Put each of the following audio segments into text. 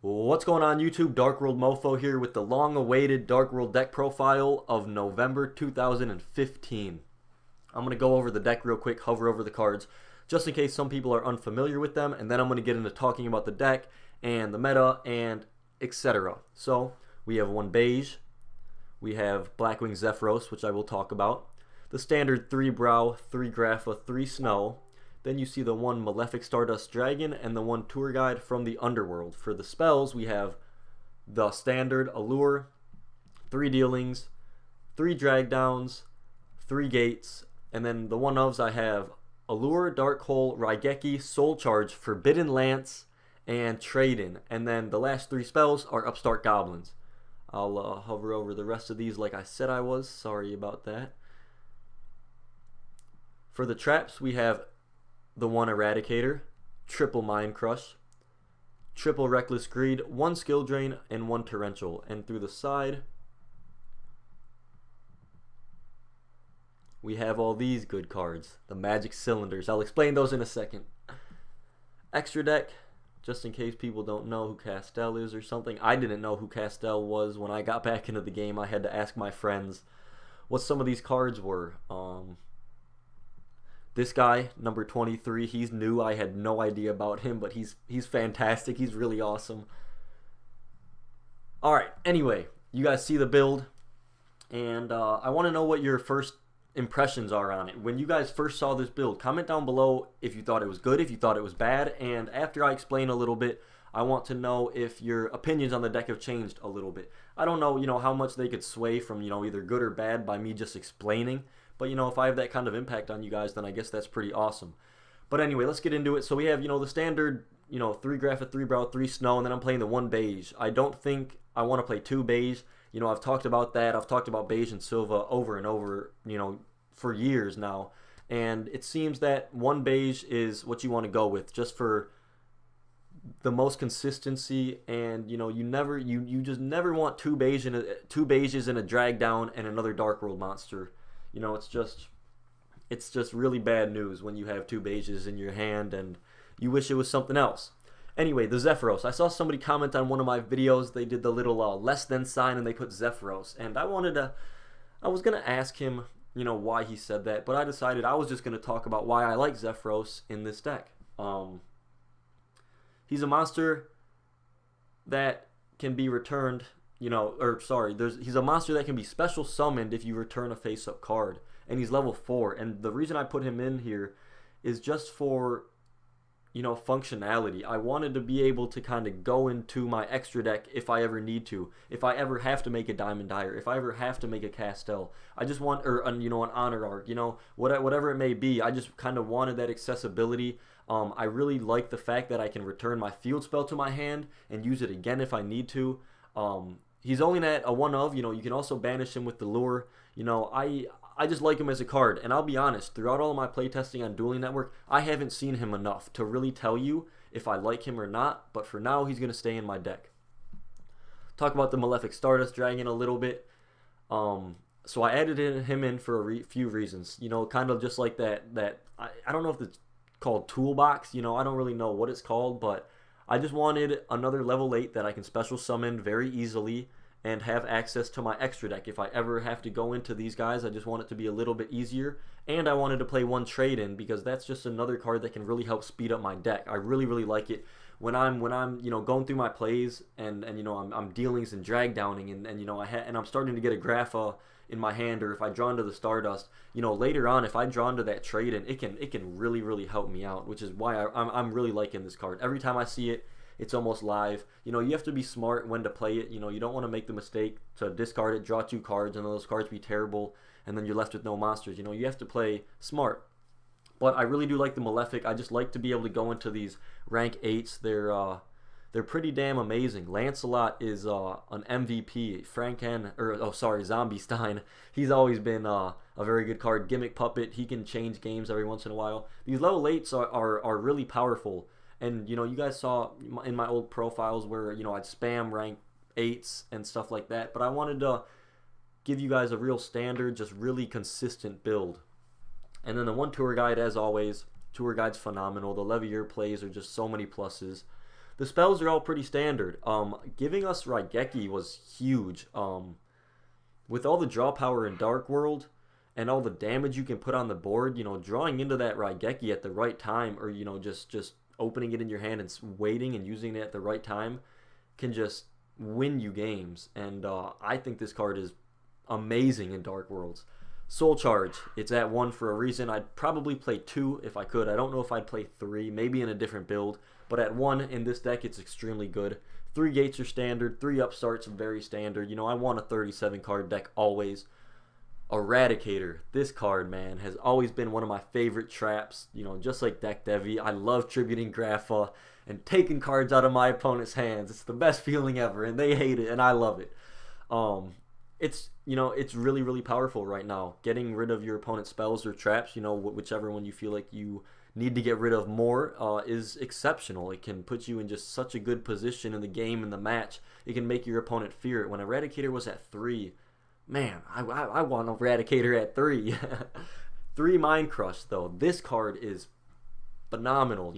What's going on YouTube? DarkWorldMOFO here with the long-awaited Dark World deck profile of November 2015. I'm going to go over the deck real quick, hover over the cards, just in case some people are unfamiliar with them, and then I'm going to get into talking about the deck and the meta and etc. So, we have one beige, we have Blackwing Zephyros, which I will talk about, the standard 3 Brow, 3 Grapha, 3 Snow. Then you see the one Malefic Stardust Dragon and the one Tour Guide from the Underworld. For the spells, we have the standard Allure, 3 Dealings, 3 Drag Downs, 3 Gates, and then the one-ofs I have Allure, Dark Hole, Raigeki, Soul Charge, Forbidden Lance, and Trade-In. And then the last 3 spells are Upstart Goblins. I'll hover over the rest of these like I said I was. Sorry about that. For the traps, we have the one Eradicator, triple Mind Crush, triple Reckless Greed, 1 Skill Drain, and 1 Torrential. And through the side, we have all these good cards, the Magic Cylinders. I'll explain those in a second. Extra deck, just in case people don't know who Castel is or something. I didn't know who Castel was when I got back into the game. I had to ask my friends what some of these cards were. This guy, number 23, he's new. I had no idea about him, but he's fantastic. He's really awesome. Alright, anyway, you guys see the build, and I want to know what your first impressions are on it. When you guys first saw this build, comment down below if you thought it was good, if you thought it was bad, and after I explain a little bit, I want to know if your opinions on the deck have changed a little bit. I don't know, how much they could sway from, either good or bad by me just explaining. But, if I have that kind of impact on you guys, then I guess that's pretty awesome. But anyway, let's get into it. So we have, the standard, 3 Grapha, 3 Brow, 3 Snow, and then I'm playing the 1 Beige. I don't think I want to play 2 Beige. I've talked about that. I've talked about Beige and Silva over and over, for years now. And it seems that 1 Beige is what you want to go with, just for the most consistency. And you just never want 2 beiges in a drag down and another Dark World monster. It's just really bad news when you have 2 beiges in your hand and you wish it was something else. Anyway, the Zephyros. I saw somebody comment on one of my videos. They did the little less than sign and they put Zephyros. And I was going to ask him, why he said that. But I decided I was just going to talk about why I like Zephyros in this deck. He's a monster that can be returned, he's a monster that can be special summoned if you return a face-up card. And he's level 4. And the reason I put him in here is just for, functionality. I wanted to be able to kind of go into my extra deck if I ever need to. If I ever have to make a Diamond Dyer. If I ever have to make a Castel. I just want, or, an Honor Arc, whatever it may be. I just kind of wanted that accessibility. I really like the fact that I can return my field spell to my hand and use it again if I need to. He's only at a 1-of, you can also banish him with the lure. I just like him as a card, and I'll be honest, throughout all of my playtesting on Dueling Network, I haven't seen him enough to really tell you if I like him or not, but for now, he's going to stay in my deck. Talk about the Malefic Stardust Dragon a little bit. So I added him in for a few reasons, kind of just like that I don't know if it's called toolbox, I don't really know what it's called, but I just wanted another level 8 that I can special summon very easily and have access to my extra deck. If I ever have to go into these guys, I just want it to be a little bit easier. And I wanted to play 1 Trade-In because that's just another card that can really help speed up my deck. I really, really like it when I'm going through my plays and I'm dealings and drag downing and I'm starting to get a Grapha in my hand, or if I draw into the Stardust, later on if I draw into that Trade-In, it can really, really help me out, which is why I'm really liking this card. Every time I see it, it's almost live. You have to be smart when to play it. You don't want to make the mistake to discard it, draw 2 cards, and then those cards be terrible, and then you're left with no monsters. You have to play smart. But I really do like the Malefic. I just like to be able to go into these rank 8s. They're pretty damn amazing. Lancelot is an MVP. Zombie Stein. He's always been a very good card. Gimmick Puppet. He can change games every once in a while. These level 8s are really powerful. And, you guys saw in my old profiles where, I'd spam rank 8s and stuff like that. But I wanted to give you guys a real standard, just really consistent build. And then the 1 Tour Guide, as always. Tour Guide's phenomenal. The Levier plays are just so many pluses. The spells are all pretty standard. Giving us Raigeki was huge. With all the draw power in Dark World and all the damage you can put on the board, drawing into that Raigeki at the right time, or just opening it in your hand and waiting and using it at the right time can just win you games. And I think this card is amazing in Dark Worlds. Soul Charge, it's at 1 for a reason. I'd probably play 2 if I could. I don't know if I'd play 3, maybe in a different build. But at 1 in this deck, it's extremely good. 3 gates are standard. 3 upstarts are very standard. I want a 37 card deck always. Eradicator, this card, man, has always been one of my favorite traps. Just like Deck Devi, I love tributing Grapha and taking cards out of my opponent's hands. It's the best feeling ever, and they hate it, and I love it. It's really, really powerful right now. Getting rid of your opponent's spells or traps, whichever one you feel like you need to get rid of more, is exceptional. It can put you in just such a good position in the game and the match. It can make your opponent fear it. When Eradicator was at 3, man, I want Eradicator at 3. 3 Mind Crush, though. This card is phenomenal.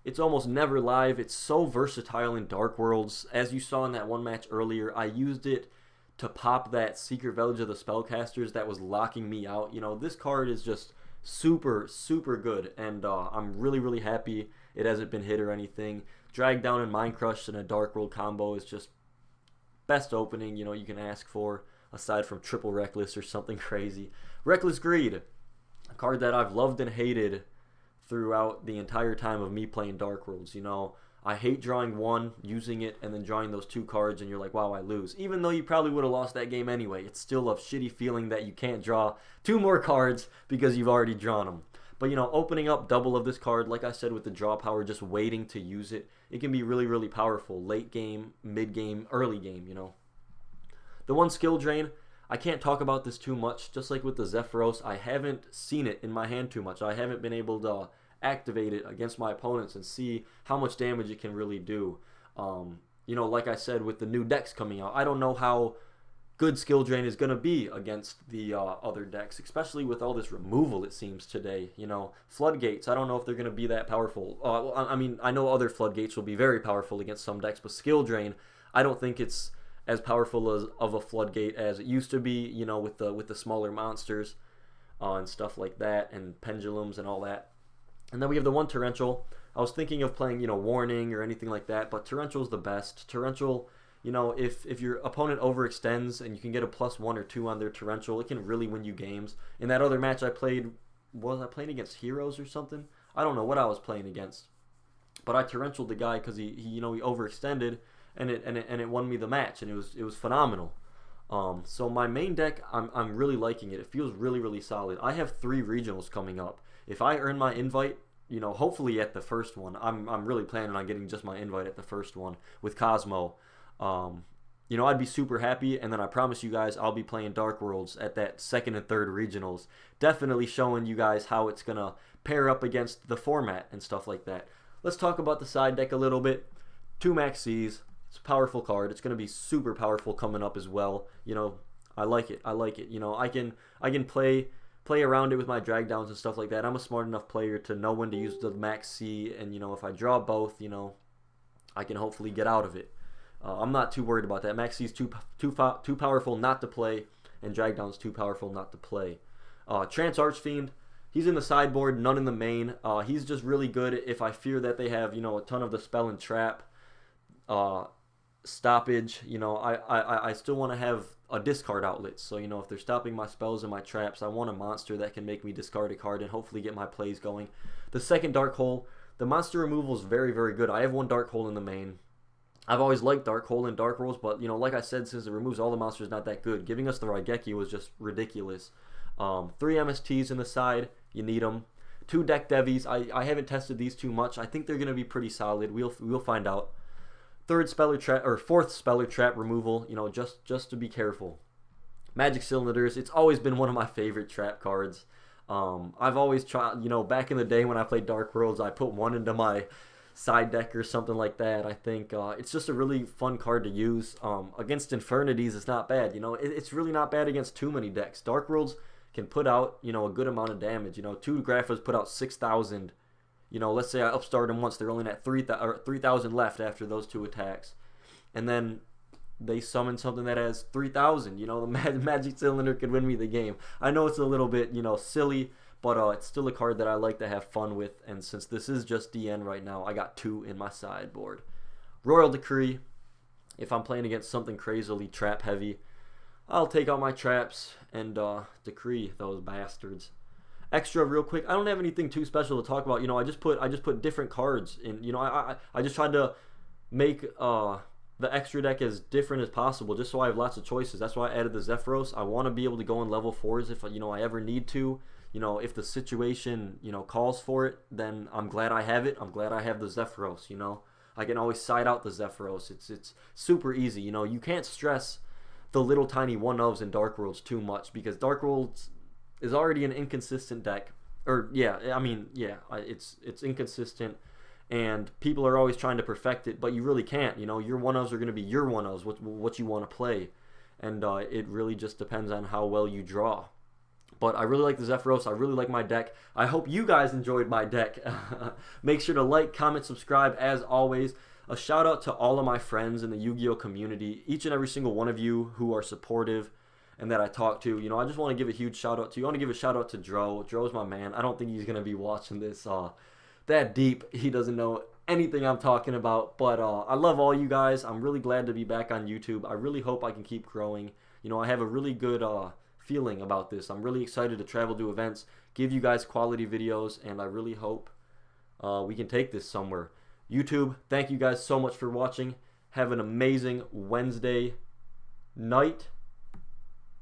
It's almost never live. It's so versatile in Dark Worlds. As you saw in that one match earlier, I used it to pop that Secret Village of the Spellcasters that was locking me out. This card is just super, super good, and I'm really, really happy it hasn't been hit or anything. Drag Down and Mind Crush in a Dark World combo is just best opening, you can ask for, aside from Triple Reckless or something crazy. Reckless Greed, a card that I've loved and hated throughout the entire time of me playing Dark Worlds. I hate drawing 1, using it, and then drawing those 2 cards, and you're like, wow, I lose. Even though you probably would have lost that game anyway, it's still a shitty feeling that you can't draw 2 more cards because you've already drawn them. But, opening up double of this card, like I said, with the draw power, just waiting to use it, it can be really, really powerful. Late game, mid game, early game, The one skill drain, I can't talk about this too much. Just like with the Zephyros, I haven't seen it in my hand too much. I haven't been able to activate it against my opponents and see how much damage it can really do. Like I said, with the new decks coming out, I don't know how good skill drain is going to be against the other decks, especially with all this removal it seems today. Floodgates, I don't know if they're going to be that powerful. I know other floodgates will be very powerful against some decks, but skill drain, I don't think it's as powerful of a floodgate as it used to be, with the smaller monsters and stuff like that, and pendulums and all that. And then we have the one Torrential. I was thinking of playing, Warning or anything like that, but Torrential's the best. Torrential, if your opponent overextends and you can get a +1 or 2 on their Torrential, it can really win you games. In that other match I played, was I playing against Heroes or something? I don't know what I was playing against. But I Torrentialed the guy because he overextended, and it won me the match, and it was phenomenal. So my main deck, I'm really liking it. It feels really, really solid. I have 3 regionals coming up. If I earn my invite, hopefully at the first one, I'm really planning on getting just my invite at the first one with Cosmo. I'd be super happy, and then I promise you guys I'll be playing Dark Worlds at that 2nd and 3rd regionals. Definitely showing you guys how it's going to pair up against the format and stuff like that. Let's talk about the side deck a little bit. 2 Max Cs. It's a powerful card. It's going to be super powerful coming up as well. I like it. I can play around it with my drag downs and stuff like that. I'm a smart enough player to know when to use the Max C, and if I draw both, I can hopefully get out of it. I'm not too worried about that. Max C is too powerful not to play, and drag down's too powerful not to play. Trance Archfiend, he's in the sideboard, none in the main. He's just really good if I fear that they have a ton of the spell and trap stoppage. I still want to have a discard outlet, so if they're stopping my spells and my traps, I want a monster that can make me discard a card and hopefully get my plays going. The second Dark Hole, the monster removal is very, very good. I have 1 Dark Hole in the main. I've always liked Dark Hole in Dark Worlds, but like I said, since it removes all the monsters, not that good. Giving us the Raigeki was just ridiculous. 3 MSTs in the side, you need them. 2 Deck Devis, I haven't tested these too much. I think they're going to be pretty solid. We'll find out. 4th Speller Trap removal, just to be careful. Magic Cylinders, it's always been one of my favorite trap cards. I've always tried, back in the day when I played Dark Worlds, I put 1 into my side deck or something like that. I think it's just a really fun card to use. Against Infernities, it's not bad. It's really not bad against too many decks. Dark Worlds can put out, a good amount of damage. 2 Graphas put out 6,000 You know, let's say I upstart them once, they're only at 3,000 left after those 2 attacks. And then they summon something that has 3,000. You know, the magic cylinder could win me the game. I know it's a little bit, you know, silly, but it's still a card that I like to have fun with. And since this is just DN right now, I got 2 in my sideboard. Royal Decree. If I'm playing against something crazily trap heavy, I'll take out my traps and decree those bastards. Extra real quick, I don't have anything too special to talk about. You know, I just put different cards in. You know, I just tried to make the extra deck as different as possible, just so I have lots of choices. That's why I added the Zephyros. I want to be able to go in level 4s if, you know, I ever need to. You know, if the situation, you know, calls for it, then I'm glad I have it. I'm glad I have the Zephyros. You know, I can always side out the Zephyros. It's super easy. You know, you can't stress the little tiny 1-ofs in Dark Worlds too much, because Dark Worlds is already an inconsistent deck. Or yeah, I mean, yeah, it's inconsistent, and people are always trying to perfect it, but you really can't. You know, your 1-ofs are going to be your 1-ofs, what you want to play, and it really just depends on how well you draw. But I really like the Zephyros. I really like my deck. I hope you guys enjoyed my deck. Make sure to like, comment, subscribe as always. A shout out to all of my friends in the Yu-Gi-Oh community, each and every single one of you who are supportive and that I talk to. You know, I just want to give a huge shout out to you. I want to give a shout out to Dro. Dro's my man. I don't think he's going to be watching this that deep. He doesn't know anything I'm talking about, but I love all you guys. I'm really glad to be back on YouTube. I really hope I can keep growing. You know, I have a really good feeling about this. I'm really excited to travel to events, give you guys quality videos, and I really hope we can take this somewhere. YouTube, thank you guys so much for watching. Have an amazing Wednesday night,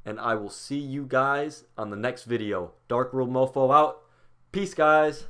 and I will see you guys on the next video. DarkWorldMOFO out. Peace, guys.